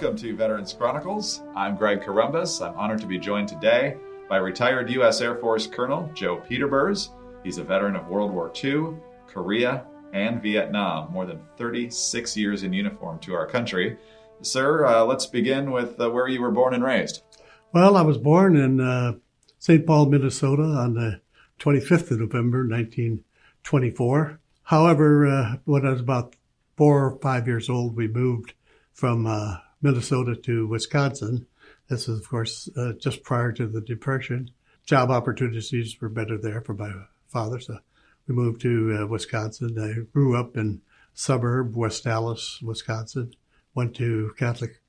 Welcome to Veterans Chronicles. I'm Greg Corombos. I'm honored to be joined today by retired U.S. Air Force Colonel Joe Peterburs. He's a veteran of World War II, Korea, and Vietnam, more than 36 years in uniform to our country. Sir, let's begin with where you were born and raised. Well, I was born in St. Paul, Minnesota on the 25th of November, 1924. However, when I was about 4 or 5 years old, we moved from Minnesota to Wisconsin. This is, of course, just prior to the Depression. Job opportunities were better there for my father, so we moved to Wisconsin. I grew up in suburb, West Allis, Wisconsin. Went to Catholic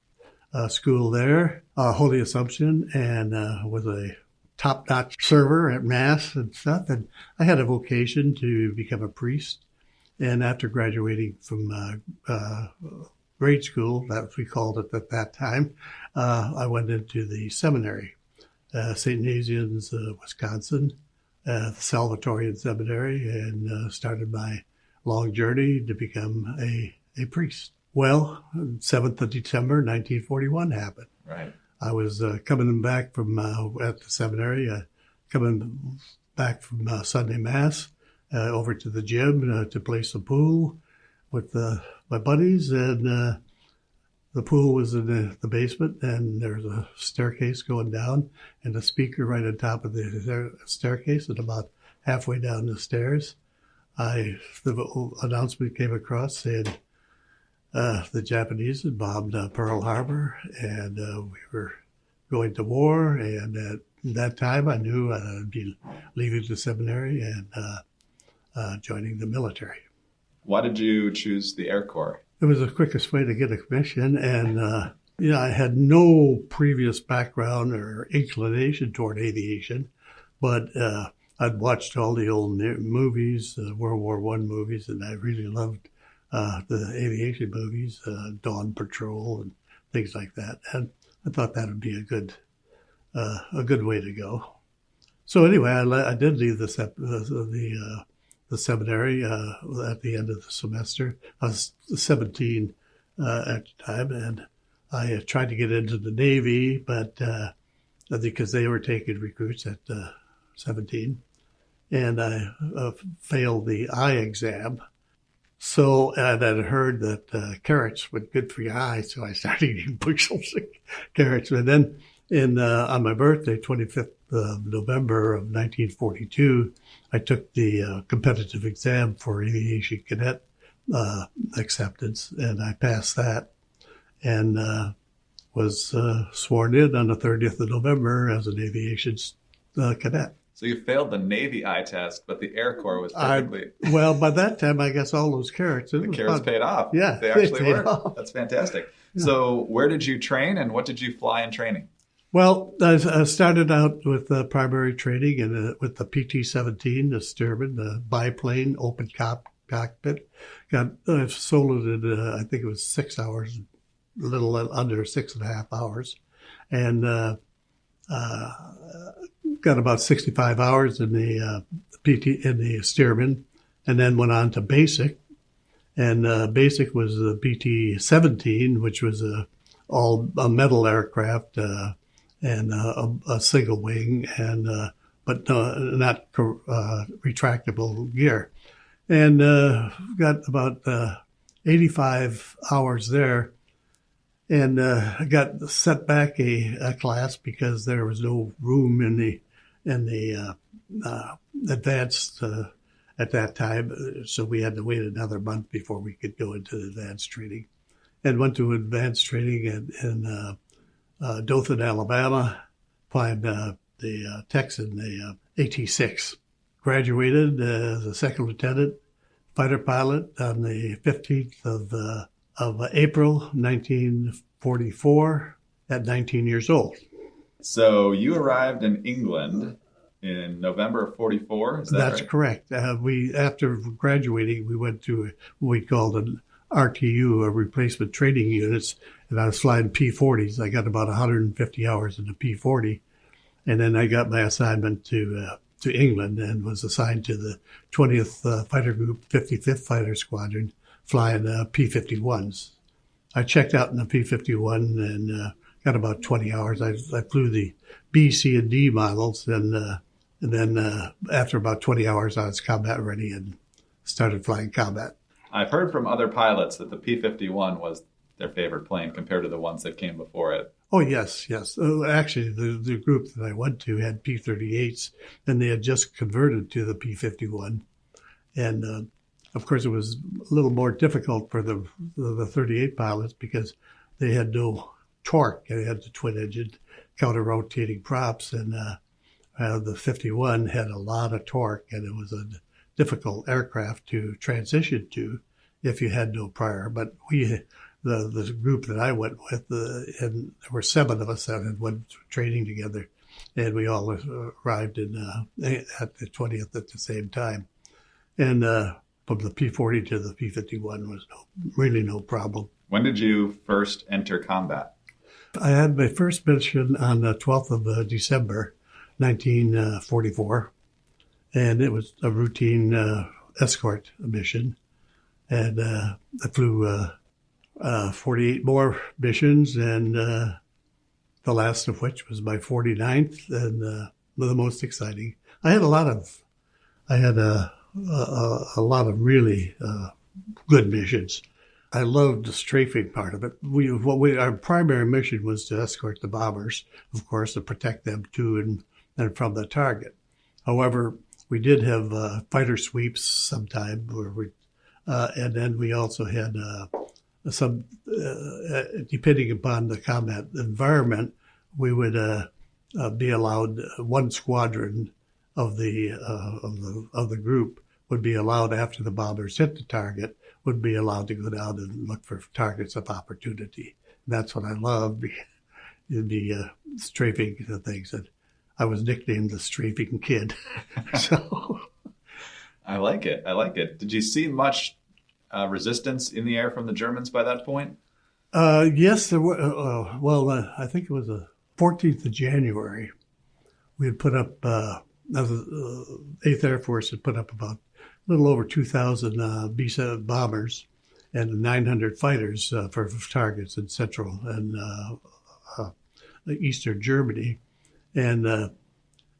school there, Holy Assumption, and was a top-notch server at Mass and stuff. And I had a vocation to become a priest. And after graduating from grade school, that we called it at that time, I went into the seminary, St. Ignatian's, Wisconsin, the Salvatorian Seminary, and started my long journey to become a priest. Well, 7th of December, 1941 happened. Right. I was coming back from, at the seminary, coming back from Sunday Mass, over to the gym to play some pool with my buddies. And the pool was in the basement, and there's a staircase going down, and a speaker right on top of the staircase, and about halfway down the stairs, the announcement came across saying, the Japanese had bombed Pearl Harbor, and we were going to war. And at that time, I knew I'd be leaving the seminary and joining the military. Why did you choose the Air Corps? It was the quickest way to get a commission, and I had no previous background or inclination toward aviation, but I'd watched all the old movies, World War I movies, and I really loved the aviation movies, Dawn Patrol and things like that. And I thought that would be a good way to go. So anyway, I did leave the seminary at the end of the semester. I was 17 at the time, and I tried to get into the Navy, but because they were taking recruits at 17, and I failed the eye exam. So I'd heard that carrots were good for your eyes, so I started eating bushels of carrots. And then on my birthday, 25th of November of 1942, I took the competitive exam for aviation cadet acceptance, and I passed that and was sworn in on the 30th of November as an aviation cadet. So you failed the Navy eye test, but the Air Corps was perfectly... Well, by that time, I guess all those carrots... The carrots paid off. Yeah, they actually paid worked. Off. That's fantastic. Yeah. So where did you train, and what did you fly in training? Well, I started out with primary training and with the PT-17, the Stearman, the biplane, open cockpit. Got soloed in, I think it was 6 hours, a little under 6.5 hours. And got about 65 hours in the Stearman, and then went on to basic. And basic was the PT-17, which was a metal aircraft and a single wing, and but not retractable gear. And got about 85 hours there. And I got set back a class because there was no room in the advanced at that time, so we had to wait another month before we could go into advanced training. And went to advanced training in Dothan, Alabama, flying the Texan, the AT-6. Graduated as a second lieutenant, fighter pilot on the 15th of April 1944 at 19 years old. So you arrived in England in November of 44, is that That's right? correct. After graduating, we went to what we called an RTU, a replacement training units, and I was flying P-40s. I got about 150 hours in the P-40, and then I got my assignment to England and was assigned to the 20th Fighter Group, 55th Fighter Squadron, flying P-51s. I checked out in the P-51 and got about 20 hours. I flew the B, C, and D models, and then after about 20 hours, I was combat ready and started flying combat. I've heard from other pilots that the P-51 was their favorite plane compared to the ones that came before it. Oh, yes. Actually, the group that I went to had P-38s, and they had just converted to the P-51. And, of course, it was a little more difficult for the 38 pilots because they had no torque. They had the twin-engine counter-rotating props, and the 51 had a lot of torque, and it was a difficult aircraft to transition to if you had no prior. But the group that I went with, and there were 7 of us that had went training together, and we all arrived at the 20th at the same time. And from the P-40 to the P-51 was really no problem. When did you first enter combat? I had my first mission on the 12th of December, 1944, and it was a routine escort mission. And I flew 48 more missions, and the last of which was my 49th, and the most exciting. I had a lot of really good missions. I loved the strafing part of it. Our primary mission was to escort the bombers, of course, to protect them to and from the target. However, we did have fighter sweeps sometime, and then we also had some, depending upon the combat environment, we would be allowed one squadron of the group would be allowed after the bombers hit the target, would be allowed to go down and look for targets of opportunity. And that's what I loved, the strafing things. And I was nicknamed the strafing kid. So I like it. Did you see much resistance in the air from the Germans by that point? Yes, there were. I think it was the 14th of January. We had put up, the 8th Air Force had put up about a little over 2,000 B-7 bombers and 900 fighters for targets in central and eastern Germany. And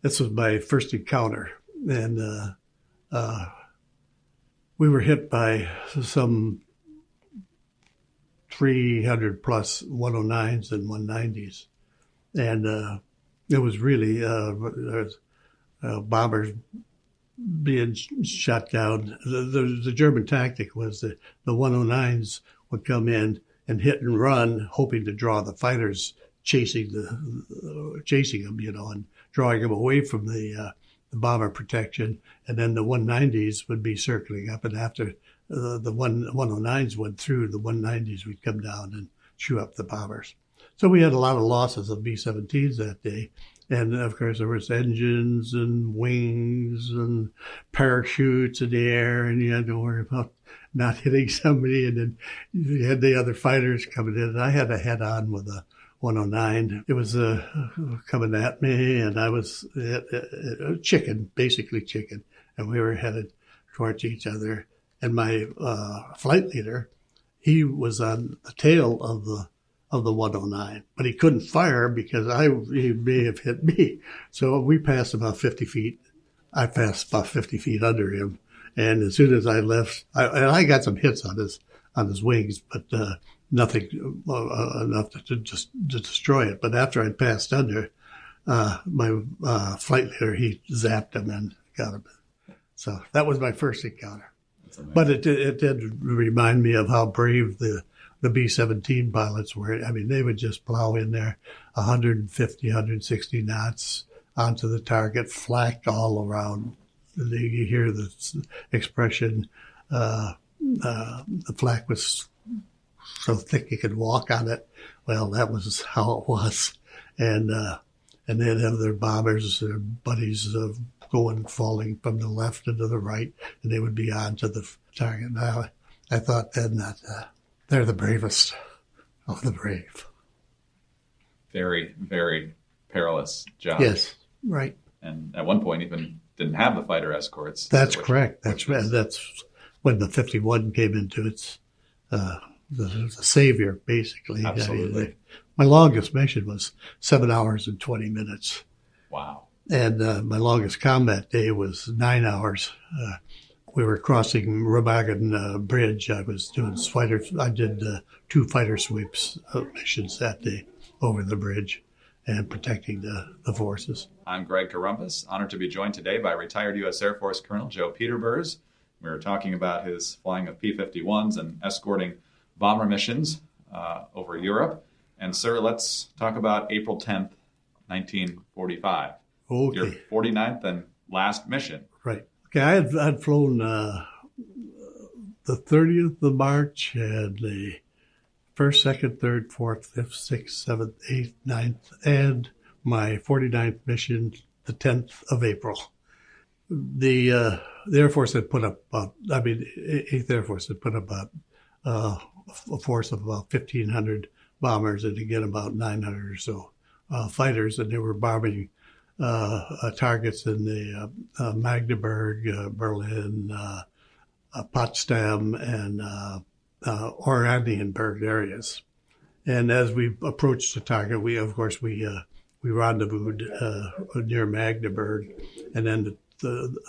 this was my first encounter. And we were hit by some 300 plus 109s and 190s. And it was really bombers being shot down. The German tactic was that the 109s would come in and hit and run, hoping to draw the fighters chasing them, and drawing them away from the bomber protection. And then the 190s would be circling up, and after the 109s went through, the 190s would come down and chew up the bombers. So we had a lot of losses of B-17s that day. And, of course, there was engines and wings and parachutes in the air, and you had to worry about not hitting somebody. And then you had the other fighters coming in. And I had a head-on with a 109. It was coming at me, and I was basically chicken. And we were headed towards each other. And my flight leader, he was on the tail of the 109, but he couldn't fire because he may have hit me. So we passed about 50 feet. I passed about 50 feet under him. And as soon as I left, I got some hits on his wings, but nothing enough to destroy it. But after I'd passed under, my flight leader, he zapped him and got him. So that was my first encounter. But it did remind me of how brave the B-17 pilots were. I mean, they would just plow in there 150, 160 knots onto the target, flak all around. You hear the expression, the flak was so thick you could walk on it. Well, that was how it was. And they'd have their bombers, their buddies falling from the left and to the right, and they would be on to the target. Now, I thought then that they're the bravest of the brave. Very, very perilous job. Yes, right. And at one point even didn't have the fighter escorts. That's correct. That's when the 51 came into its the savior, basically. Absolutely. My longest mission was 7 hours and 20 minutes. Wow. And my longest combat day was 9 hours. We were crossing Remagen Bridge. I was doing fighters. I did 2 fighter sweeps missions that day over the bridge and protecting the forces. I'm Greg Corombos, honored to be joined today by retired U.S. Air Force Colonel Joe Peterburs. We were talking about his flying of P-51s and escorting bomber missions over Europe. And, sir, let's talk about April 10th, 1945. Okay. Your 49th and last mission. Right. Okay, I'd flown the 30th of March and the 1st, 2nd, 3rd, 4th, 5th, 6th, 7th, 8th, 9th, and my 49th mission, the 10th of April. The Air Force had put up, 8th Air Force had put up a force of about 1,500 bombers and again about 900 or so fighters, and they were bombing targets in the Magdeburg, Berlin, Potsdam, and Oranienburg areas. And as we approached the target, we rendezvoused near Magdeburg, and then the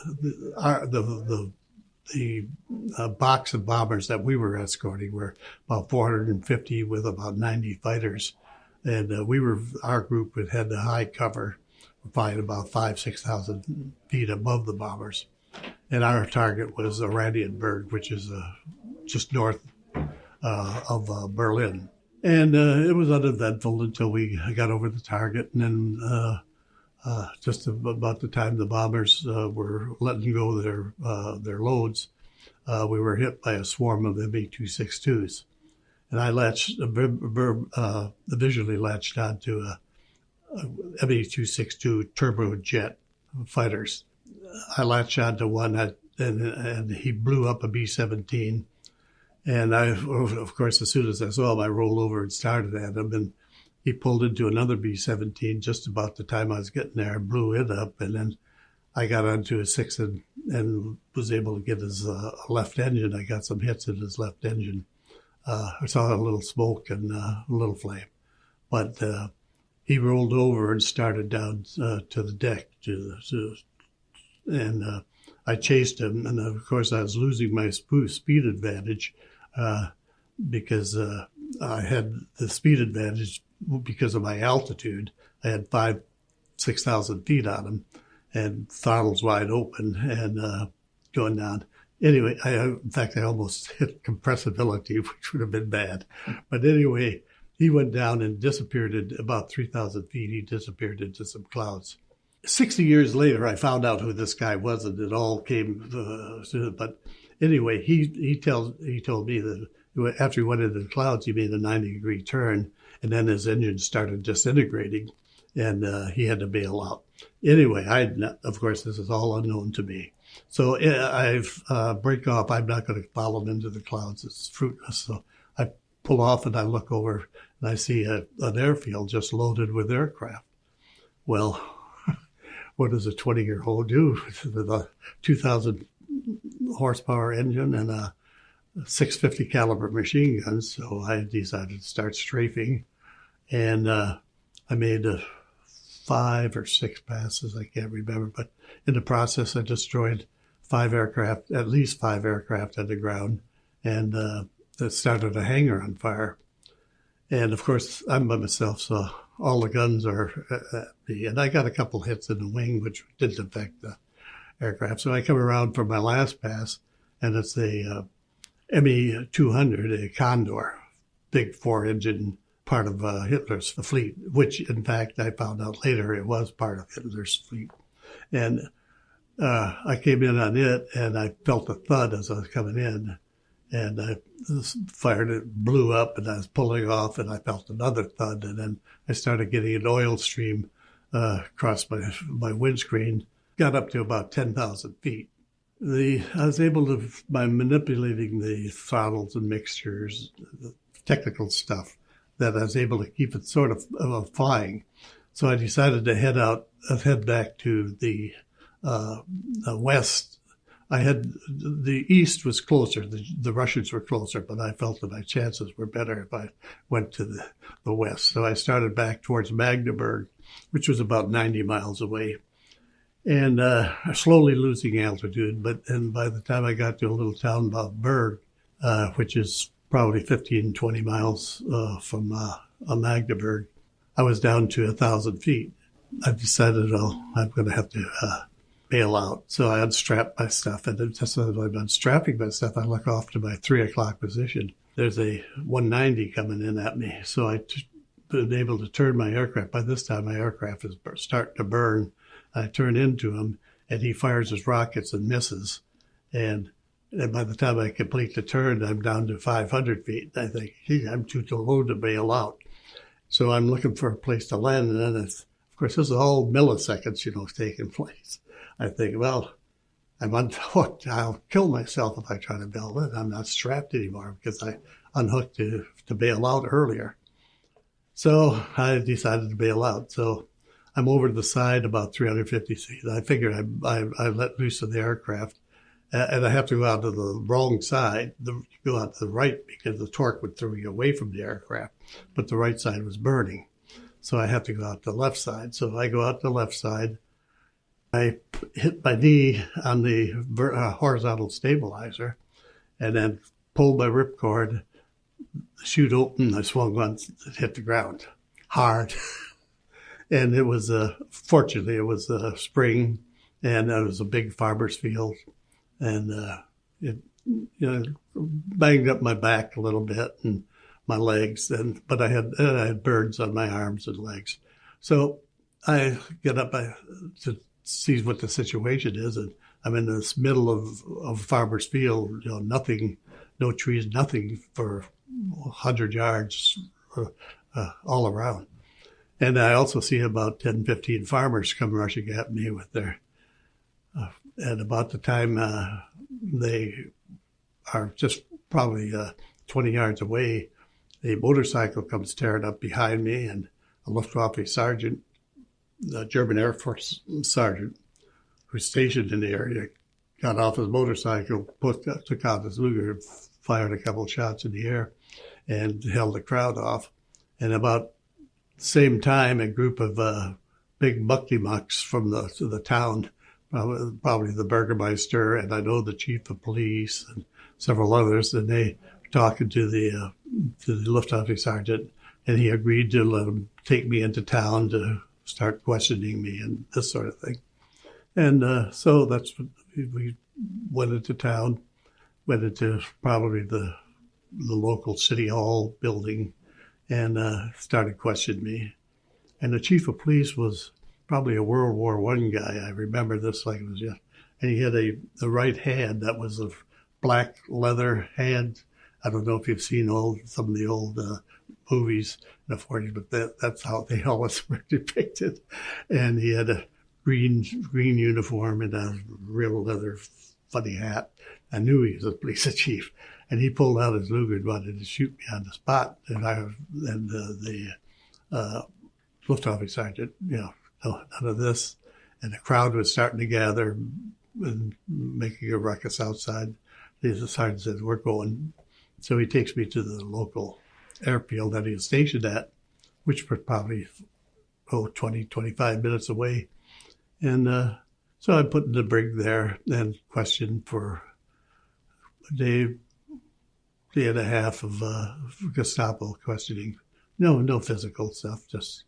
box of bombers that we were escorting were about 450 with about 90 fighters, and our group had the high cover, flying about 6,000 feet above the bombers, and our target was Oranienburg, which is just north of Berlin. And it was uneventful until we got over the target, and then just about the time the bombers were letting go their loads, we were hit by a swarm of ME-262s, and I visually latched onto a ME-262 turbojet fighters. I latched onto one, and he blew up a B-17. And I, of course, as soon as I saw him, I rolled over and started at him. And he pulled into another B-17 just about the time I was getting there, blew it up. And then I got onto his 6 and was able to get his left engine. I got some hits in his left engine. I saw a little smoke and a little flame. But he rolled over and started down to the deck. And I chased him. And, of course, I was losing my speed advantage because I had the speed advantage because of my altitude. I had 6,000 feet on him and throttles wide open and going down. Anyway, in fact, I almost hit compressibility, which would have been bad. But anyway, he went down and disappeared at about 3,000 feet. He disappeared into some clouds. 60 years later, I found out who this guy was, and it all came. But anyway, he told me that after he went into the clouds, he made a 90-degree turn, and then his engine started disintegrating, and he had to bail out. Anyway, of course, this is all unknown to me. So I've break off. I'm not going to follow him into the clouds. It's fruitless. So I pull off, and I look over, and I see an airfield just loaded with aircraft. Well, what does a 20-year-old do with a 2,000 horsepower engine and a 650 caliber machine gun? So I decided to start strafing, and I made 5 or 6 passes. I can't remember, but in the process, I destroyed at least 5 aircraft on the ground, and it started a hangar on fire. And of course, I'm by myself, so all the guns are at me. And I got a couple hits in the wing, which didn't affect the aircraft. So I come around for my last pass, and it's a ME-200, a Condor, big 4-engine part of Hitler's fleet, which, in fact, I found out later it was part of Hitler's fleet. And I came in on it, and I felt a thud as I was coming in. And I fired it, blew up, and I was pulling off, and I felt another thud. And then I started getting an oil stream across my windscreen, got up to about 10,000 feet. I was able to, by manipulating the throttles and mixtures, the technical stuff, that I was able to keep it sort of flying. So I decided to head back to the west the east was closer. The Russians were closer, but I felt that my chances were better if I went to the west. So I started back towards Magdeburg, which was about 90 miles away, and slowly losing altitude. And by the time I got to a little town about Berg, which is probably 15, 20 miles from Magdeburg, I was down to 1,000 feet. I decided, I'm going to have to bail out. So I unstrapped my stuff, and just as I'm unstrapping my stuff, I look off to my 3 o'clock position. There's a 190 coming in at me, so I been able to turn my aircraft. By this time, my aircraft is starting to burn. I turn into him, and he fires his rockets and misses. And by the time I complete the turn, I'm down to 500 feet. I think, I'm too low to bail out. So I'm looking for a place to land, and then of course, this is all milliseconds, taking place. I think, well, I'm unhooked. I'll kill myself if I try to bail in. I'm not strapped anymore because I unhooked to bail out earlier. So I decided to bail out. So I'm over to the side about 350 feet. I figured I let loose of the aircraft, and I have to go out to the wrong side, go out to the right because the torque would throw you away from the aircraft, but the right side was burning. So I have to go out the left side. So I go out the left side. I hit my knee on the horizontal stabilizer and then pulled my ripcord, the chute opened, I swung once, it hit the ground hard. And it was, fortunately, it was a spring, and it was a big farmer's field. And it banged up my back a little bit and my legs, but I had burns on my arms and legs. So I get up to see what the situation is, and I'm in this middle of farmer's field, nothing, no trees, nothing for 100 yards all around. And I also see about 10, 15 farmers come rushing at me with their, and about the time they are just probably 20 yards away, a motorcycle comes tearing up behind me, and a Luftwaffe sergeant, the German Air Force sergeant, who's stationed in the area, got off his motorcycle, took out his Luger, fired a couple of shots in the air, and held the crowd off. And about the same time, a group of big mucky-mucks from the town, probably the Burgermeister, and I know the chief of police and several others, and they were talking to the Luftwaffe sergeant, and he agreed to let him take me into town to start questioning me and this sort of thing. And so that's what we went into town, went into probably the local city hall building, and started questioning me. And the chief of police was probably a World War I guy. I remember this like it was just, and he had the right hand that was a black leather hand. I don't know if you've seen some of the old movies in the 40s, but that's how they always were depicted. And he had a green uniform and a real leather funny hat. I knew he was a police chief. And he pulled out his Luger and wanted to shoot me on the spot. And the Luftwaffe sergeant, no, none of this. And the crowd was starting to gather and making a ruckus outside. The sergeant said, "We're going." So he takes me to the local airfield that he was stationed at, which was probably 20, 25 minutes away. And so I put in the brig there and questioned for a day and a half of Gestapo questioning. No physical stuff, just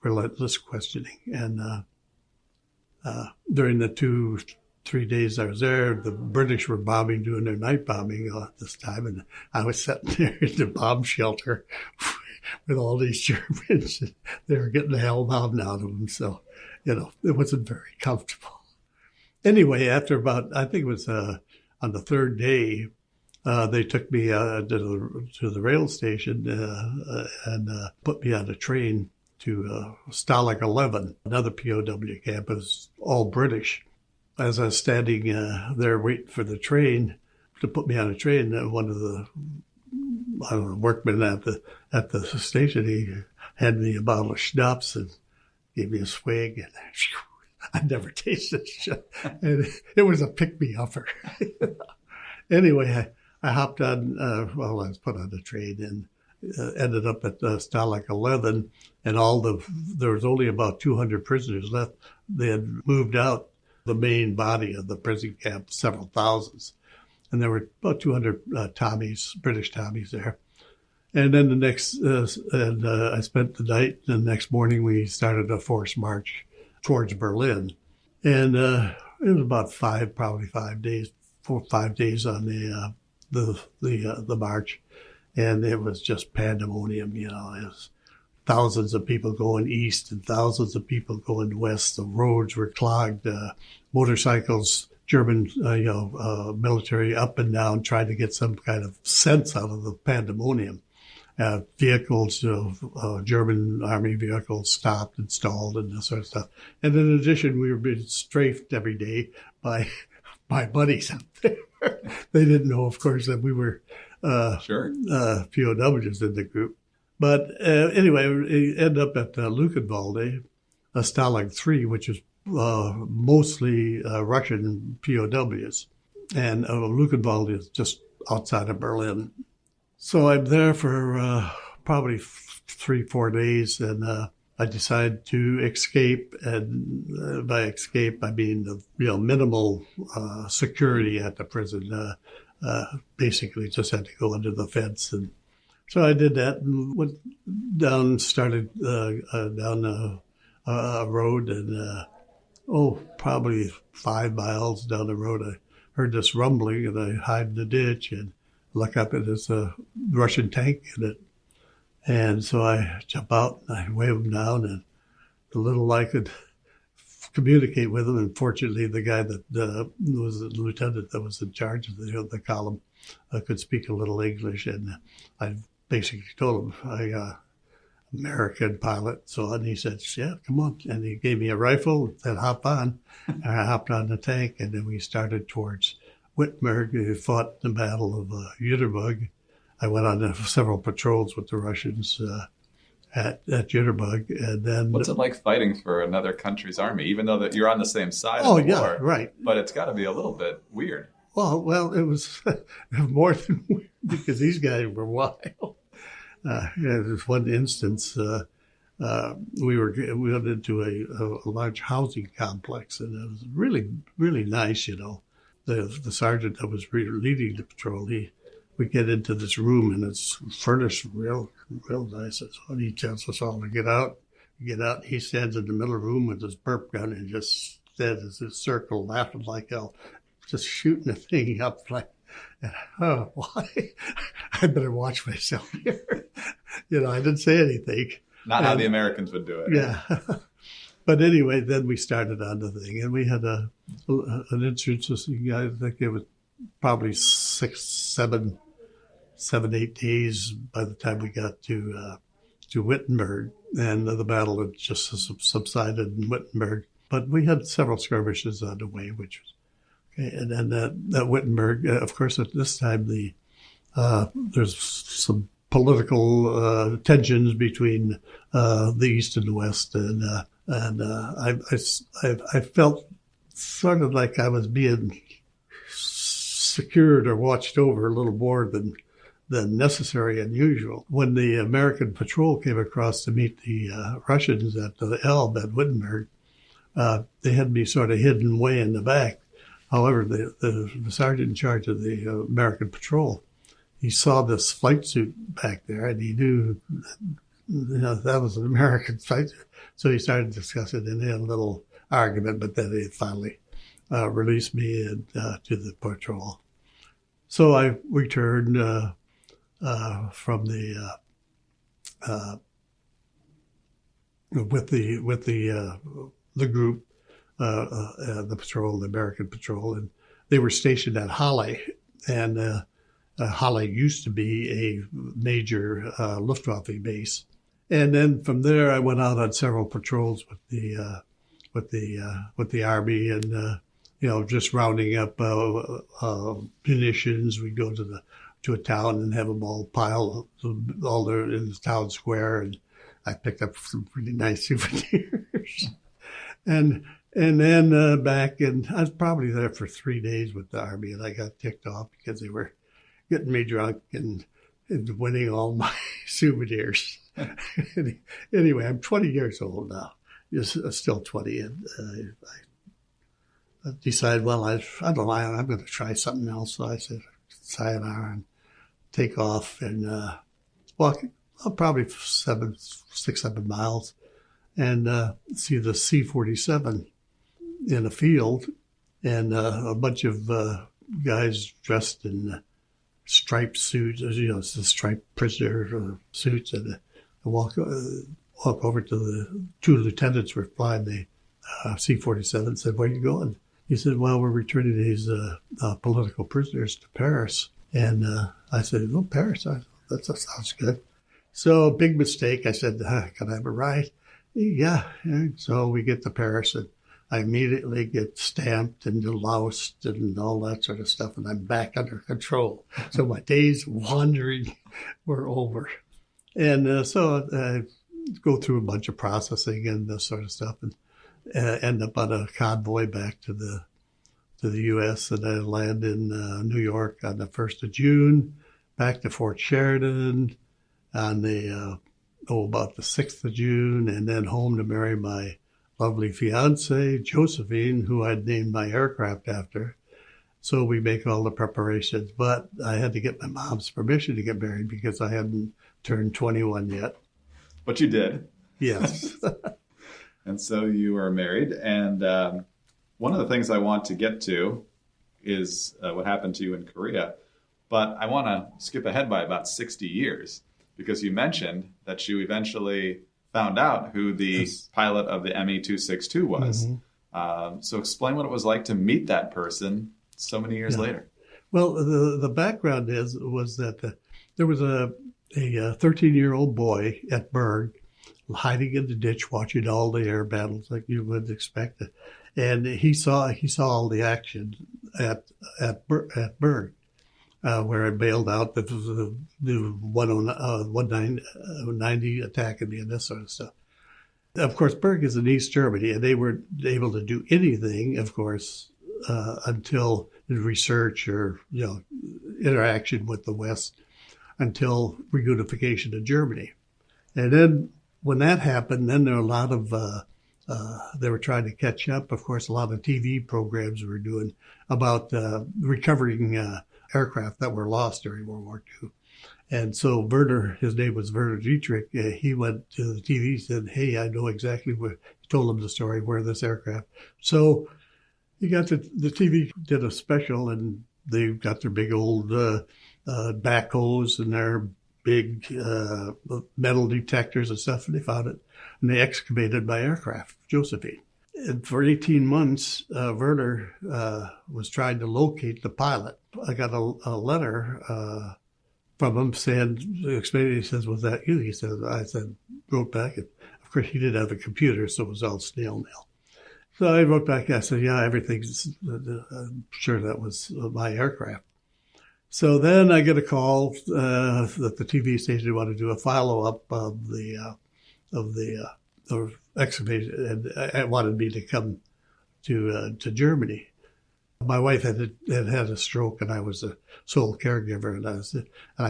relentless questioning. And during the 2-3 days I was there, the British were doing their night bombing this time, and I was sitting there in the bomb shelter with all these Germans. They were getting the hell bombed out of them, so, it wasn't very comfortable. Anyway, after about, I think it was on the third day, they took me to the rail station and put me on a train to Stalag 11, another POW camp. It was all British. As I was standing there waiting for the train to put me on a train, one of the workmen at the station, he handed me a bottle of schnapps and gave me a swig, and I'd never tasted shit. And it was a pick-me-upper. Anyway, I hopped on, I was put on the train and ended up at Stalag 11, and there was only about 200 prisoners left. They had moved out the main body of the prison camp, several thousands. And there were about 200 Tommies, British Tommies there. And then I spent the night. The next morning, we started a forced march towards Berlin. And it was about 5 days, 4 or 5 days on the march. And it was just pandemonium, It was thousands of people going east and thousands of people going west. The roads were clogged, motorcycles, German, military up and down, trying to get some kind of sense out of the pandemonium. Vehicles, German army vehicles stopped and stalled and this sort of stuff. And in addition, we were being strafed every day by my buddies out there. They didn't know, of course, that we were POWs in the group. But anyway, we ended up at Luckenwalde, Stalag 3, which is mostly Russian POWs. And Luckenwalde is just outside of Berlin. So I'm there for probably 3-4 days, and I decided to escape. And by escape, I mean minimal security at the prison. Basically, just had to go under the fence. And so I did that and went down, started down a road, and probably 5 miles down the road, I heard this rumbling, and I hide in the ditch and look up, and there's a Russian tank in it. And so I jump out and I wave him down, and the little I could communicate with him. And fortunately, the guy that was the lieutenant that was in charge of the column could speak a little English, and I basically told him I American pilot. And he said, "Yeah, come on." And he gave me a rifle and said, "Hop on." And I hopped on the tank, and then we started towards Wittenberg. We fought the Battle of Jüterbog. I went on several patrols with the Russians at Jüterbog. And then, what's it like fighting for another country's army, even though that you're on the same side of the war? Right. But it's got to be a little bit weird. Well, it was more than weird because these guys were wild. There's one instance, we went into a large housing complex, and it was really, really nice, The sergeant that was leading the patrol, we get into this room, and it's furnished real nice. And he tells us all to get out. We get out, and he stands in the middle of the room with his burp gun and just stands in a circle, laughing like hell, just shooting the thing up like, why? I better watch myself here. I didn't say anything. Not how the Americans would do it. Yeah. But anyway, then we started on the thing, and we had an insurance. I think it was probably 7, 8 days by the time we got to Wittenberg, and the battle had just subsided in Wittenberg. But we had several skirmishes on the way, which was okay. And then at Wittenberg, of course, at this time there's some political tensions between the East and the West, and I felt sort of like I was being secured or watched over a little more than necessary and usual. When the American patrol came across to meet the Russians at the Elbe at Wittenberg, they had me sort of hidden way in the back. However, the sergeant in charge of the American patrol, he saw this flight suit back there, and he knew that was an American flight suit. So he started discussing, and they had a little argument, but then they finally released me to the patrol. So I returned from the with the group, the patrol, the American patrol, and they were stationed at Halle, and Halle used to be a major Luftwaffe base. And then from there, I went out on several patrols with the army, and just rounding up munitions. We go to a town and have them all piled all there in the town square, and I picked up some really nice souvenirs. And And then back, and I was probably there for 3 days with the Army, and I got ticked off because they were getting me drunk and winning all my souvenirs. Anyway, I'm 20 years old now. Still 20. And I decided, well, I don't know, I'm going to try something else. So I said, sayonara, and take off and walk probably 6-7 miles and see the C-47 in a field, and a bunch of guys dressed in striped suits, the striped prisoner suits, and I walk over to the two lieutenants were flying the C-47 and said, "Where are you going?" He said, "Well, we're returning these political prisoners to Paris." And I said, "Oh, Paris, that sounds good." So big mistake. I said, "Can I have a ride?" Yeah. And so we get to Paris, and I immediately get stamped and loused and all that sort of stuff, and I'm back under control. So my days wandering were over. And so I go through a bunch of processing and this sort of stuff, and end up on a convoy back to the U.S., and I land in New York on the 1st of June, back to Fort Sheridan on the about the 6th of June, and then home to marry my lovely fiance, Josephine, who I'd named my aircraft after. So we make all the preparations, but I had to get my mom's permission to get married because I hadn't turned 21 yet. But you did. Yes. And so you are married. And one of the things I want to get to is what happened to you in Korea. But I want to skip ahead by about 60 years, because you mentioned that you eventually found out who the pilot of the ME-262 was. Mm-hmm. So explain what it was like to meet that person so many years later. Well, the background was that there was a 13-year-old boy at Berg hiding in the ditch watching all the air battles like you would expect. And he saw all the action at Berg. Where I bailed out the 190 attacking me and this sort of stuff. Of course, Berg is in East Germany, and they weren't able to do anything, of course, until research or interaction with the West until reunification of Germany. And then when that happened, then there were a lot of they were trying to catch up. Of course, a lot of TV programs were doing about recovering aircraft that were lost during World War II. And so Werner, his name was Werner Dietrich, he went to the TV and said, "Hey, I know exactly where," he told him the story, where this aircraft. So he got the TV did a special, and they got their big old backhoes and their big metal detectors and stuff, and they found it. And they excavated my aircraft, Josephine. And for 18 months, Werner was trying to locate the pilot. I got a letter from him saying, he says, "Was that you?" He said, wrote back. And of course, he didn't have a computer, so it was all snail mail. So I wrote back, I said, "Yeah, everything's, I'm sure that was my aircraft." So then I get a call that the TV station wanted to do a follow-up of the excavation, and wanted me to come to Germany. My wife had a stroke, and I was a sole caregiver, and I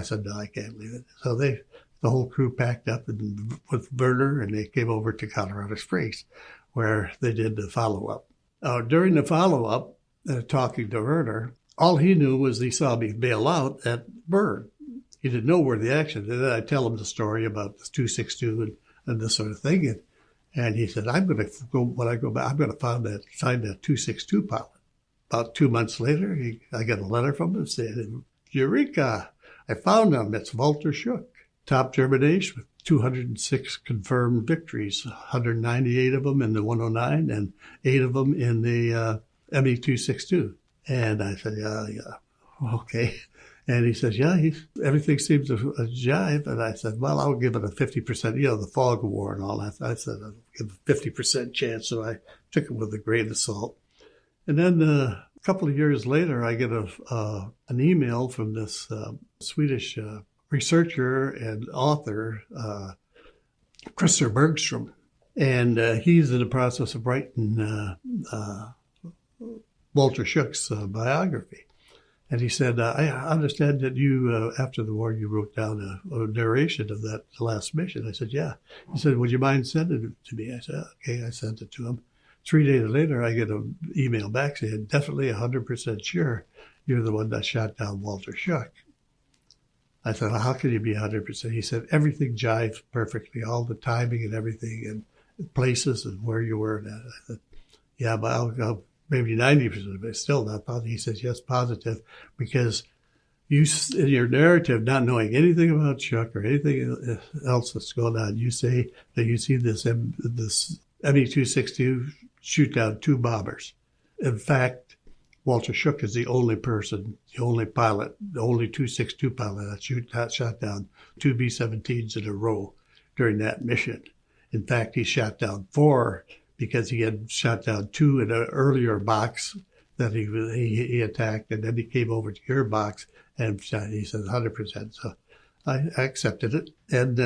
said, "No, I can't leave it." So the whole crew packed up with Werner, and they came over to Colorado Springs, where they did the follow-up. During the follow-up, talking to Werner, all he knew was he saw me bail out at Berg. He didn't know where the action. And then I tell him the story about the 262 and this sort of thing, and he said, "I'm going to go when I go back. I'm going to find that 262 pilot." About 2 months later, I got a letter from him saying, "Eureka! I found him. It's Walter Schuck, top German ace with 206 confirmed victories, 198 of them in the 109 and 8 of them in the ME-262. And I said, yeah, okay. And he says, "Yeah, everything seems to jive." And I said, "Well, I'll give it a 50%, the fog war and all that." I said, "I'll give a 50% chance." So I took it with a grain of salt. And then a couple of years later, I get an email from this Swedish researcher and author, Christer Bergstrom. And he's in the process of writing Walter Shook's biography. And he said, I understand that you, after the war, you wrote down a narration of that last mission. I said, yeah. He said, would you mind sending it to me? I said, okay. I sent it to him. 3 days later, I get an email back saying, definitely 100% sure you're the one that shot down Walter Shook. I thought, well, how can you be 100%? He said, everything jived perfectly, all the timing and everything, and places and where you were. And I thought, yeah, but I'll maybe 90% of it, still not positive. He says, yes, positive, because you, in your narrative, not knowing anything about Shook or anything else that's going on, you say that you see this ME-262 shoot down 2 bombers. In fact, Walter Shook is the only person, the only pilot, the only 262 pilot that shot down 2 B-17s in a row during that mission. In fact, he shot down 4 because he had shot down 2 in an earlier box that he attacked, and then he came over to your box and shot. He said 100%. So I accepted it, and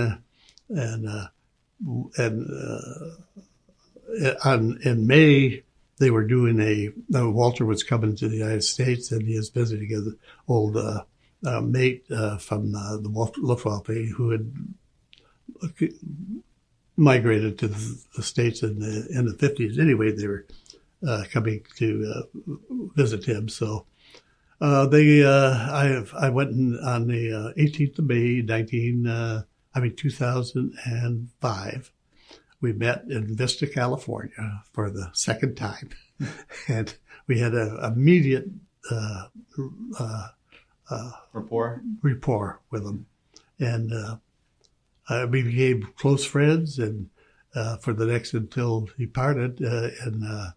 in May they were doing Walter was coming to the United States, and he was visiting an old mate from the Luftwaffe who had migrated to the States in the 50s. Anyway, they were coming to visit him. So I went on the 18th of May, 2005. We met in Vista, California for the second time. And we had an immediate rapport with him. And we became close friends, and for the next, until he parted in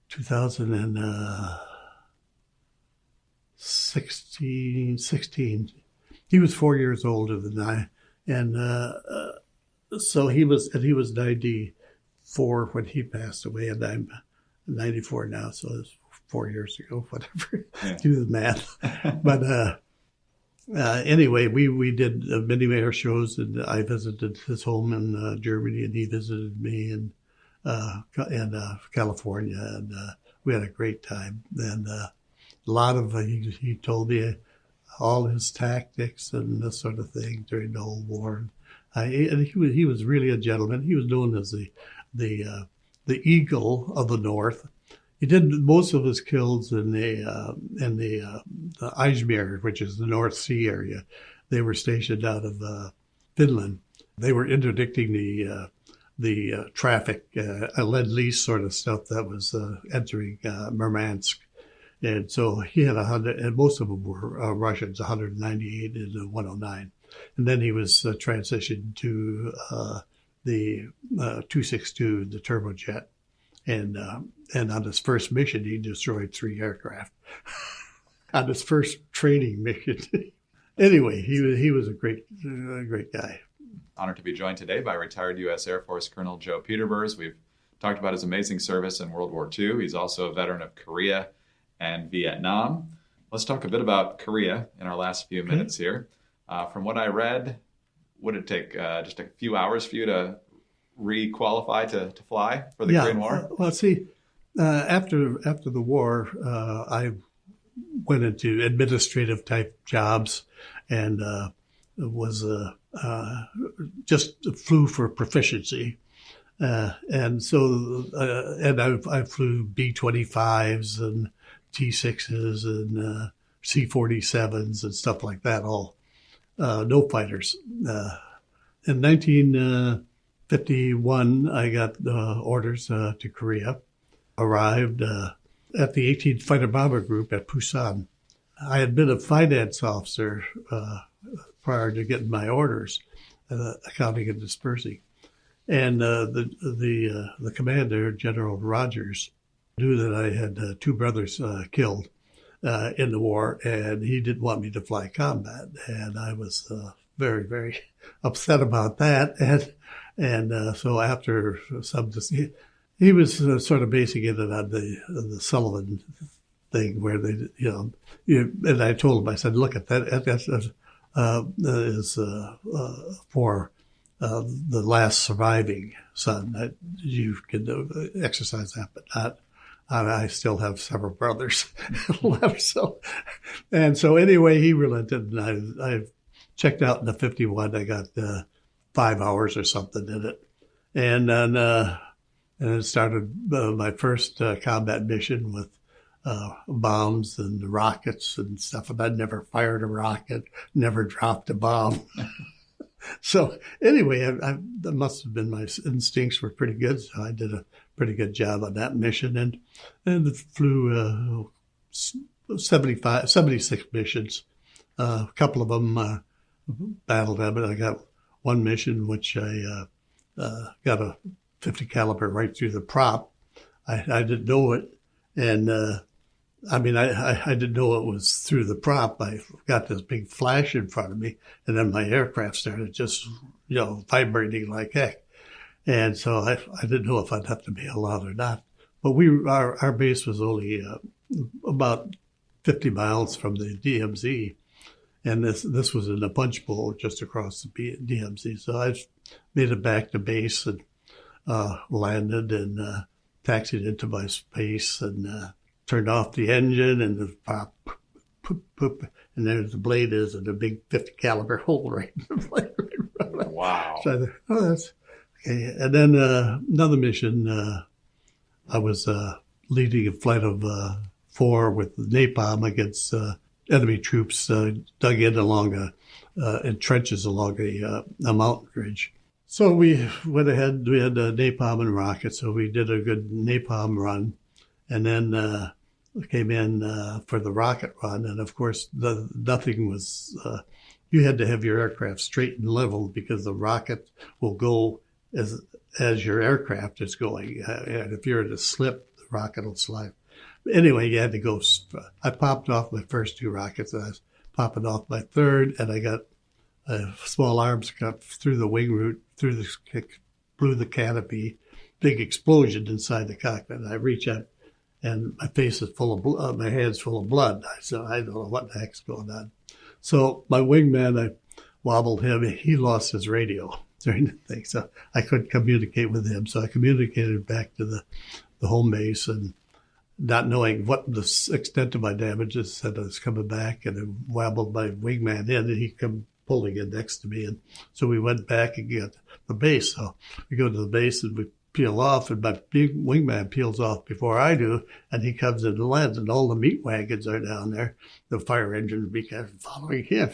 2016. He was 4 years older than I, and so he was 94 when he passed away, and I'm 94 now, so it's 4 years ago, whatever. Yeah. Do the math. But anyway, we did many air shows, and I visited his home in Germany, and he visited me in California, and we had a great time. And a lot of he told me all his tactics and this sort of thing during the whole war. And he was really a gentleman. He was known as the Eagle of the North. He did most of his kills in the Izmir, which is the North Sea area. They were stationed out of Finland. They were interdicting the traffic, lead-lease sort of stuff that was entering Murmansk. And so he had 100, and most of them were Russians, 198 and 109. And then he was transitioned to the 262, the turbojet. And on his first mission, he destroyed 3 aircraft. On his first training mission. Anyway, he was a great guy. Honored to be joined today by retired U.S. Air Force Colonel Joe Peterburs. We've talked about his amazing service in World War II. He's also a veteran of Korea and Vietnam. Let's talk a bit about Korea in our last few minutes here. From what I read, would it take just a few hours for you to re-qualify to fly for the Korean War? Well, see, after the war, I went into administrative type jobs and was just flew for proficiency. And so, and I flew B-25s and T-6s and C-47s and stuff like that, all no fighters. In 1951, I got orders to Korea, arrived at the 18th Fighter Bomber Group at Busan. I had been a finance officer prior to getting my orders, accounting and dispersing. And the commander, General Rogers, knew that I had 2 brothers killed in the war, and he didn't want me to fly combat. And I was very, very upset about that. And so after some, he was sort of basing it on the Sullivan thing, where they, and I told him, I said, look, that is for the last surviving son. That you can exercise that, but not. I still have several brothers left. So anyway, he relented, and I checked out in the 51. I got 5 hours or something in it, and then it started my first combat mission with bombs and rockets and stuff. And I'd never fired a rocket, never dropped a bomb. So anyway, that must have been my instincts were pretty good. So I did a pretty good job on that mission, and it flew 76 missions. A couple of them battled them, but I got one mission which I got a 50 caliber right through the prop. I didn't know it, and I didn't know it was through the prop. I got this big flash in front of me, and then my aircraft started just, vibrating like heck. And so I didn't know if I'd have to bail out or not. But our base was only about 50 miles from the DMZ, and this was in a punch bowl just across the DMZ. So I made it back to base and landed and taxied into my space and turned off the engine, and the pop, poop, poop, and there the blade is, and a big 50 caliber hole right in the blade. Wow. So I thought, that's okay. And then another mission, I was leading a flight of 4 with napalm against enemy troops dug in along in trenches along a mountain ridge. So we went ahead, we had napalm and rockets, so we did a good napalm run. And then came in for the rocket run. And of course, nothing was, you had to have your aircraft straight and level because the rocket will go as your aircraft is going. And if you're in a slip, the rocket will slide. But anyway, you had to go. I popped off my first 2 rockets, and I was popping off my third, and I got small arms cut through the wing root, blew the canopy, big explosion inside the cockpit. And I reach out, and my face is full of blood, my hand's full of blood. So I don't know what the heck's going on. So my wingman, I wobbled him. He lost his radio during the thing, so I couldn't communicate with him. So I communicated back to the home base, and not knowing what the extent of my damages, said I was coming back, and I wobbled my wingman in, and he come pulling in next to me. And so we went back and got the base. So we go to the base, and we peel off, and my big wingman peels off before I do, and he comes in and lands, and all the meat wagons are down there. The fire engine began following him.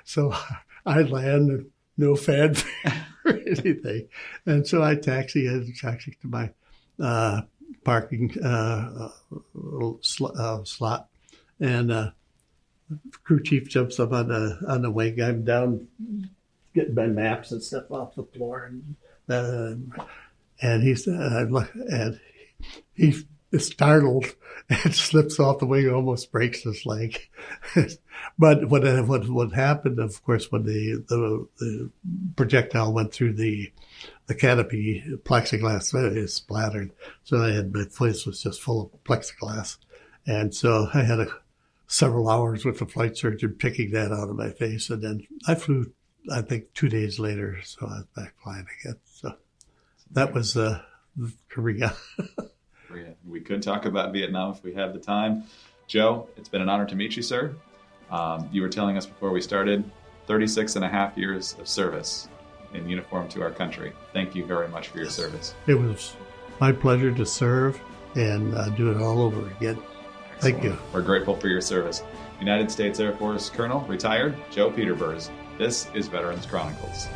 So I land, and no fanfare or anything. And so I taxi to my parking slot, and crew chief jumps up on the wing. I'm down getting my maps and stuff off the floor, and he said, and he is startled and slips off the wing, almost breaks his leg. But what happened, of course, when the projectile went through the canopy, plexiglass, it splattered. So my face was just full of plexiglass, and so I had several hours with the flight surgeon picking that out of my face, and then I flew, I think, 2 days later, so I was back flying again. So that was Korea. We could talk about Vietnam if we had the time. Joe, it's been an honor to meet you, sir. You were telling us before we started, 36 and a half years of service in uniform to our country. Thank you very much for your service. It was my pleasure to serve and do it all over again. Excellent. Thank you. We're grateful for your service. United States Air Force Colonel, retired, Joe Peterburs. This is Veterans Chronicles.